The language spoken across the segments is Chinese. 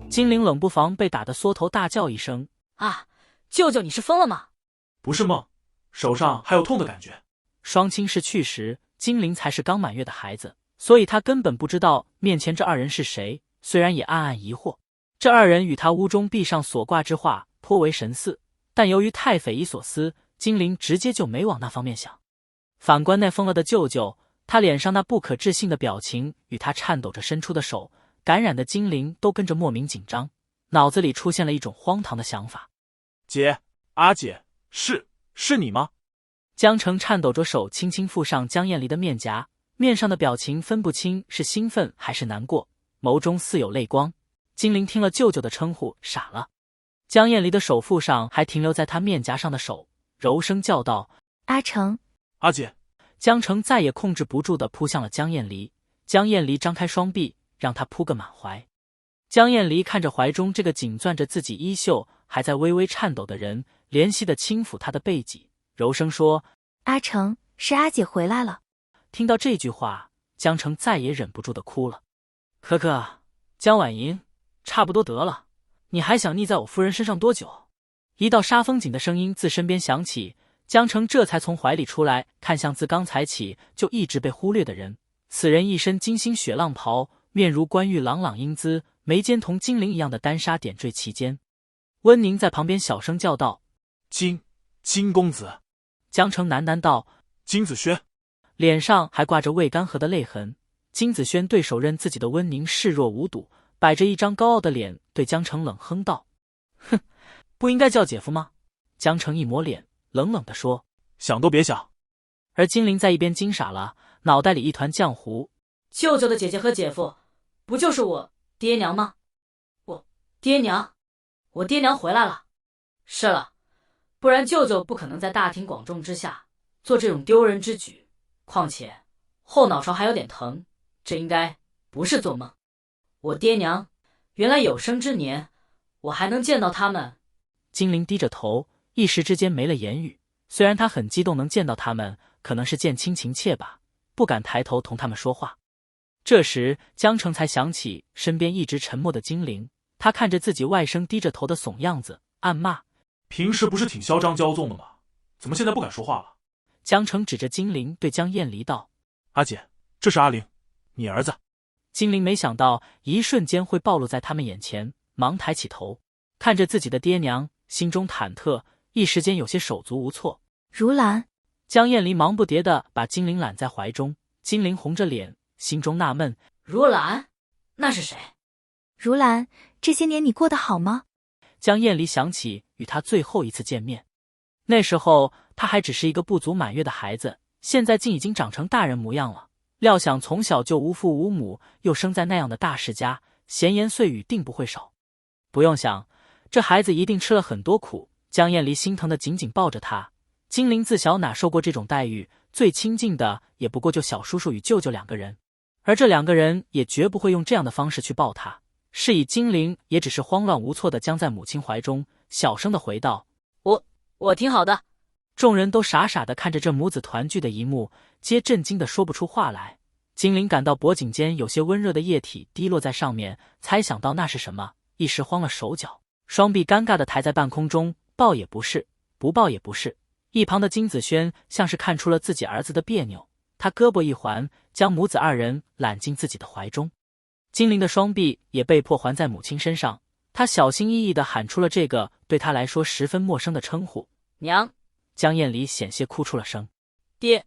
金陵冷不防被打得缩头大叫一声：“啊，舅舅你是疯了吗？”“不是梦，手上还有痛的感觉。”双亲逝去时，金陵才是刚满月的孩子，所以他根本不知道面前这二人是谁，虽然也暗暗疑惑。这二人与他屋中壁上所挂之画颇为神似，但由于太匪夷所思，金陵直接就没往那方面想。反观那疯了的舅舅，他脸上那不可置信的表情与他颤抖着伸出的手，感染的金陵都跟着莫名紧张，脑子里出现了一种荒唐的想法。姐，阿姐，是你吗？江澄颤抖着手轻轻附上江燕离的面颊，面上的表情分不清是兴奋还是难过，眸中似有泪光。金陵听了舅舅的称呼，傻了。江燕离的手腹上还停留在他面颊上的手，柔声叫道：“阿成。”“阿姐。”江澄再也控制不住地扑向了江燕离，江燕离张开双臂，让他扑个满怀。江燕离看着怀中这个紧攥着自己衣袖还在微微颤抖的人，怜惜地轻抚他的背脊，柔声说：“阿成，是阿姐回来了。”听到这句话，江澄再也忍不住地哭了。“可可，江婉莹，差不多得了，你还想腻在我夫人身上多久？”一道杀风景的声音自身边响起，江澄这才从怀里出来，看向自刚才起就一直被忽略的人。此人一身金星雪浪袍，面如冠玉，朗朗英姿，眉间同金陵一样的丹纱点缀其间。温宁在旁边小声叫道：“金公子。”江澄喃喃道：“金子轩。”脸上还挂着未干涸的泪痕。金子轩对手刃自己的温宁视若无睹，摆着一张高傲的脸对江澄冷哼道：“哼，不应该叫姐夫吗？”江澄一抹脸，冷冷地说：“想都别想。”而金陵在一边惊傻了，脑袋里一团浆糊。舅舅的姐姐和姐夫，不就是我爹娘吗？我爹娘回来了。是了，不然舅舅不可能在大庭广众之下做这种丢人之举。况且后脑勺还有点疼，这应该不是做梦。我爹娘原来有生之年，我还能见到他们。金陵低着头，一时之间没了言语。虽然他很激动能见到他们，可能是见亲情切吧，不敢抬头同他们说话。这时江澄才想起身边一直沉默的金陵，他看着自己外甥低着头的怂样子，暗骂：“平时不是挺嚣张骄纵的吗？怎么现在不敢说话了？”江澄指着金陵对江燕离道：“阿姐，这是阿玲，你儿子。”金陵没想到一瞬间会暴露在他们眼前，忙抬起头看着自己的爹娘，心中忐忑，一时间有些手足无措。“如兰。”江燕离忙不迭地把金陵揽在怀中，金陵红着脸，心中纳闷：“如兰？那是谁？”“如兰，这些年你过得好吗？”江燕离想起与他最后一次见面，那时候他还只是一个不足满月的孩子，现在竟已经长成大人模样了。料想从小就无父无母，又生在那样的大世家，闲言碎语定不会少。不用想，这孩子一定吃了很多苦。江燕离心疼的紧紧抱着他。金陵自小哪受过这种待遇，最亲近的也不过就小叔叔与舅舅两个人，而这两个人也绝不会用这样的方式去抱他。是以金陵也只是慌乱无措地僵在母亲怀中，小声地回道：“我挺好的。”众人都傻傻地看着这母子团聚的一幕，皆震惊地说不出话来。金陵感到脖颈间有些温热的液体滴落在上面，猜想到那是什么，一时慌了手脚，双臂尴尬地抬在半空中，抱也不是，不抱也不是。一旁的金子轩像是看出了自己儿子的别扭，他胳膊一环，将母子二人揽进自己的怀中。金陵的双臂也被迫环在母亲身上，他小心翼翼地喊出了这个对他来说十分陌生的称呼：“娘。”江燕离险些哭出了声。“爹。”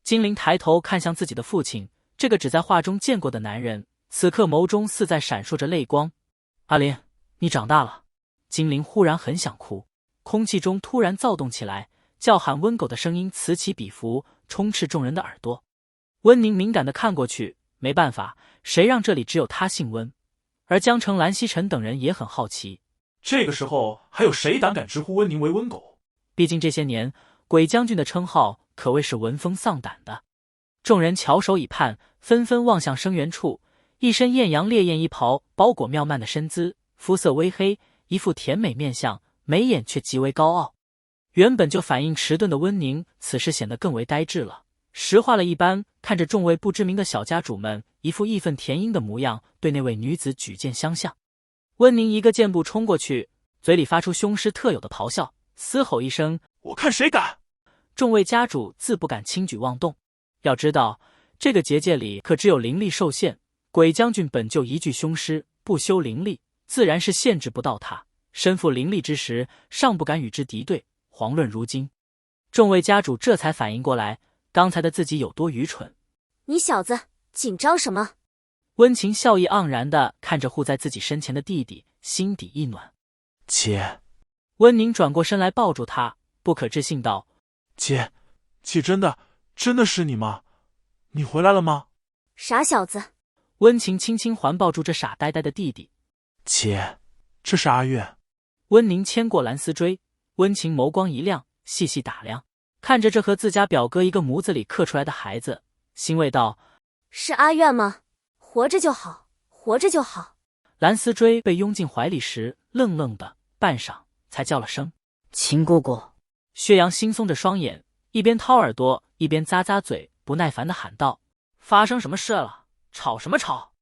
金陵抬头看向自己的父亲，这个只在画中见过的男人，此刻眸中似在闪烁着泪光。“阿林，你长大了。”金陵忽然很想哭，空气中突然躁动起来，叫喊温狗的声音此起彼伏，充斥众人的耳朵。温宁敏感地看过去，没办法，谁让这里只有他姓温。而江澄、蓝曦臣等人也很好奇，这个时候还有谁胆敢直呼温宁为温狗？毕竟这些年鬼将军的称号可谓是闻风丧胆的。众人翘首以盼，纷纷望向声源处，一身艳阳烈焰衣袍包裹妙曼的身姿，肤色微黑，一副甜美面相，眉眼却极为高傲。原本就反应迟钝的温宁此时显得更为呆滞了，石化了一般看着众位不知名的小家主们一副义愤填膺的模样，对那位女子举剑相向。温宁一个箭步冲过去，嘴里发出凶狮特有的咆哮，嘶吼一声：“我看谁敢！”众位家主自不敢轻举妄动。要知道，这个结界里可只有灵力受限，鬼将军本就一具凶尸，不修灵力，自然是限制不到他。身负灵力之时，尚不敢与之敌对，遑论如今。众位家主这才反应过来，刚才的自己有多愚蠢。你小子紧张什么？温情笑意盎然地看着护在自己身前的弟弟，心底一暖。姐，温宁转过身来抱住他，不可置信道：“姐真的是你吗？你回来了吗？”傻小子！温情轻轻环抱住这傻呆呆的弟弟。姐，这是阿月。温宁牵过蓝丝锥，温情眸光一亮，细细打量，看着这和自家表哥一个模子里刻出来的孩子，欣慰道：“是阿月吗？活着就好，活着就好。”蓝丝锥被拥进怀里时，愣愣的，半晌才叫了声：“秦姑姑。”薛阳惺忪着双眼，一边掏耳朵，一边咂咂嘴，不耐烦地喊道：“发生什么事了？吵什么吵？”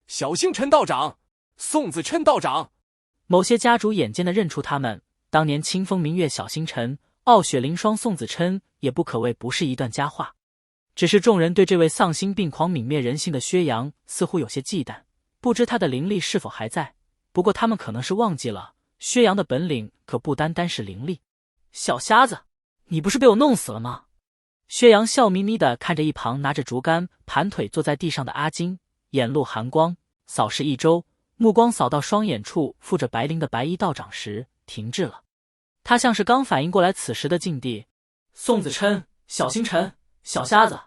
小星辰道长，宋子琛道长。某些家主眼尖地认出他们，当年清风明月小星辰，傲雪凌霜宋子琛，也不可谓不是一段佳话。只是众人对这位丧心病狂泯灭人性的薛阳似乎有些忌惮，不知他的灵力是否还在。不过他们可能是忘记了，薛阳的本领可不单单是灵力。小瞎子，你不是被我弄死了吗？薛阳笑眯眯地看着一旁拿着竹竿盘腿坐在地上的阿金，眼露寒光，扫视一周，目光扫到双眼处附着白绫的白衣道长时停滞了。他像是刚反应过来此时的境地。宋子琛、小星辰、小瞎子，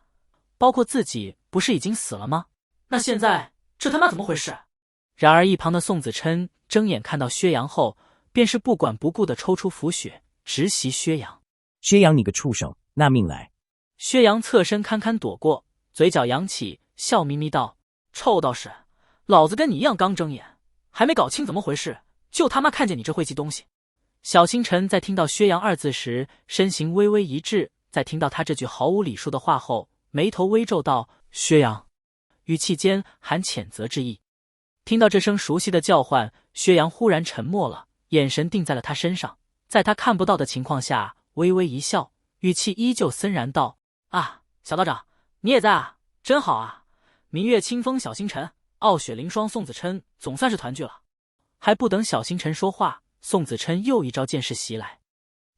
包括自己不是已经死了吗？那现在这他妈怎么回事？然而一旁的宋子琛睁眼看到薛阳后，便是不管不顾地抽出符血直袭薛阳。薛阳你个畜生，拿命来！薛阳侧身堪堪躲过，嘴角扬起，笑眯眯道：“臭道士，老子跟你一样刚睁眼，还没搞清怎么回事，就他妈看见你这晦气东西。”小星辰在听到薛阳二字时，身形微微一滞，在听到他这句毫无礼数的话后，眉头微皱道：“薛阳。”语气间含谴责之意。听到这声熟悉的叫唤，薛阳忽然沉默了，眼神定在了他身上，在他看不到的情况下，微微一笑，语气依旧森然道：“啊，小道长，你也在啊，真好啊！明月清风小星辰，傲雪凌霜宋子琛，总算是团聚了。”还不等小星辰说话，宋子琛又一招剑势袭来。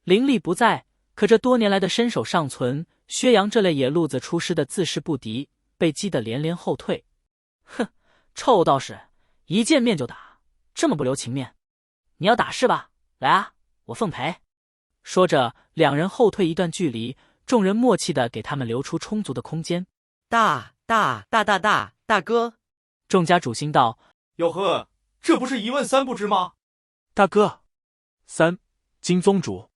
灵力不在，可这多年来的身手尚存，薛阳这类野路子出师的自视不敌，被击得连连后退。哼，臭道士，一见面就打，这么不留情面？你要打是吧？来啊，我奉陪。说着，两人后退一段距离，众人默契地给他们留出充足的空间。大哥！众家主心道：“哟呵，这不是一问三不知吗？”大哥，金宗主。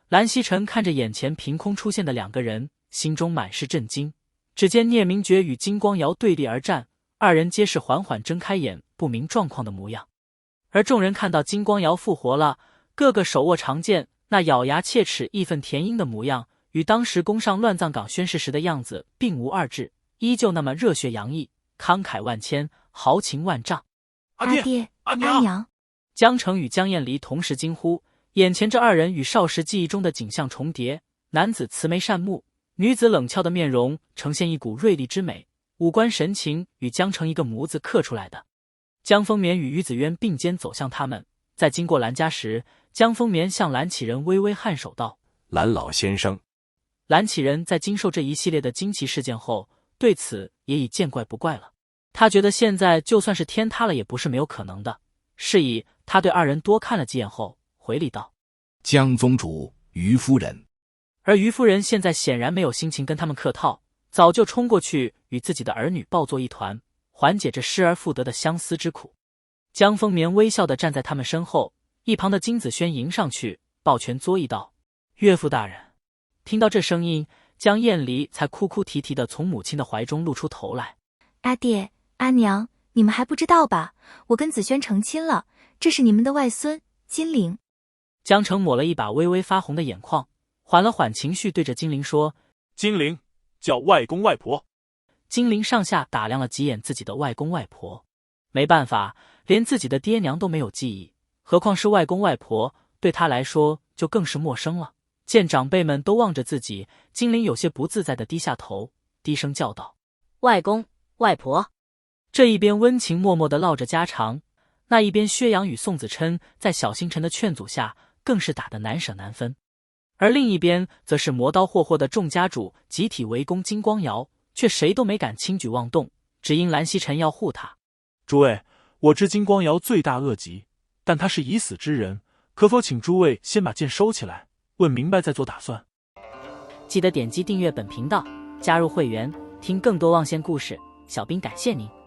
蓝曦臣看着眼前凭空出现的两个人，心中满是震惊。只见聂明觉与金光瑶对立而战，二人皆是缓缓睁开眼，不明状况的模样。而众人看到金光瑶复活了，个个手握长剑，那咬牙切齿、义愤填膺的模样，与当时攻上乱葬岗宣誓时的样子并无二致，依旧那么热血洋溢，慷慨万千，豪情万丈。阿爹，阿娘！娘！江澄与江燕离同时惊呼，眼前这二人与少时记忆中的景象重叠，男子慈眉善目，女子冷峭的面容呈现一股锐利之美，五官神情与江澄一个模子刻出来的。江丰眠与于子渊并肩走向他们，在经过蓝家时，江丰眠向蓝启仁微微颔首道：“蓝老先生。”蓝启仁在经受这一系列的惊奇事件后，对此也已见怪不怪了。他觉得现在就算是天塌了也不是没有可能的，是以他对二人多看了几眼后，回礼道：“江宗主，于夫人。”而于夫人现在显然没有心情跟他们客套，早就冲过去与自己的儿女抱作一团，缓解这失而复得的相思之苦。江丰眠微笑地站在他们身后，一旁的金子轩迎上去，抱拳作揖道：“岳父大人。”听到这声音，江燕离才哭哭啼啼地从母亲的怀中露出头来：“阿爹，阿娘，你们还不知道吧？我跟子轩成亲了，这是你们的外孙金陵。”江澄抹了一把微微发红的眼眶，缓了缓情绪，对着金陵说：“金陵，叫外公外婆。金陵上下打量了几眼自己的外公外婆，没办法，连自己的爹娘都没有记忆，何况是外公外婆，对他来说就更是陌生了。见长辈们都望着自己，金陵有些不自在地低下头，低声叫道：“外公外婆。”这一边温情脉脉地唠着家常，那一边薛洋与宋子琛在小星辰的劝阻下，更是打得难舍难分。而另一边则是磨刀霍霍的众家主集体围攻金光瑶，却谁都没敢轻举妄动，只因蓝曦臣要护他。诸位，我知金光瑶罪大恶极，但他是已死之人，可否请诸位先把剑收起来，问明白再做打算。记得点击订阅本频道，加入会员，听更多望仙故事。小兵感谢您。